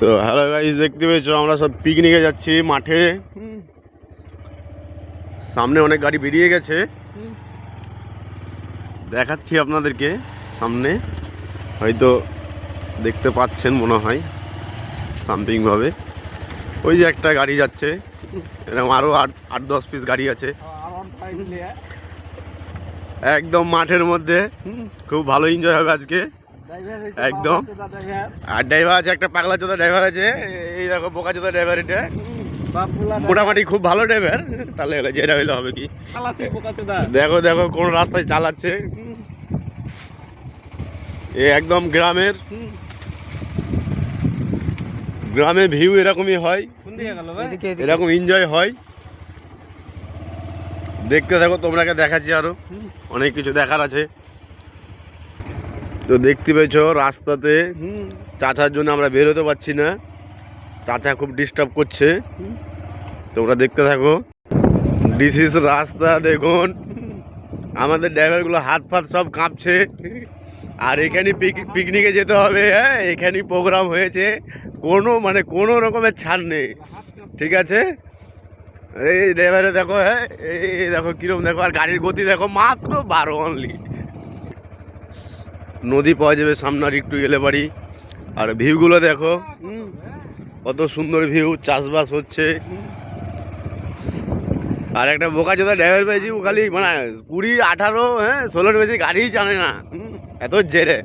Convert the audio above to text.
তো hello guys, দেখতে পেয়েছো আমরা সব পিকনিকে যাচ্ছি মাঠে। সামনে অনেক গাড়ি বেরিয়ে গেছে, দেখাচ্ছি আপনাদেরকে। সামনে হয়তো দেখতে পাচ্ছেন মনে হয় সামথিংভাবে, ওই যে একটা গাড়ি যাচ্ছে, এরকম আরও 8-10 পিস গাড়ি আছে একদম মাঠের মধ্যে। খুব ভালো এনজয় হবে আজকে একদম। আর ড্রাইভার আছে, একটা পাগলা চোদা ড্রাইভার আছে, এই দেখো বোকা চোদা ড্রাইভার। এটা মোটামুটি খুব ভালো ড্রাইভার, তাহলে যেটা হইলে হবে কি। দেখো দেখো কোন রাস্তায় চালাচ্ছে, এ একদম গ্রামের। গ্রামে ভিউ এরকমই হয়, এরকম এনজয় হয়। দেখতে থাকো, তোমরাকে দেখাচ্ছি, আরো অনেক কিছু দেখার আছে। তো দেখতে পেয়েছো রাস্তাতে চাচার জন্য আমরা বেরোতে পারছি না, চাচা খুব ডিস্টার্ব করছে। তোমরা দেখতে থাকো। দিস ইজ রাস্তা, দেখুন আমাদের ড্রাইভারগুলো হাত ফাত সব কাঁপছে। আর এখানে পিকনিকে যেতে হবে, হ্যাঁ এখানেই প্রোগ্রাম হয়েছে, কোনো রকমের ছাড় নেই, ঠিক আছে। এই ড্রাইভারে দেখো, হ্যাঁ এই দেখো কিরম দেখো, আর গাড়ির গতি দেখো মাত্র 12 অনলি। নদী পাওয়া যাবে সামনে আর একটু গেলে বাড়ি। আর ভিউগুলো দেখো, কত সুন্দর ভিউ, চাষবাস হচ্ছে। আর একটা বোকা চোদা ড্রাইভার পেয়েছি, ও খালি মানে 20-18 16 বেশি গাড়িই জানে না, এত জেরে।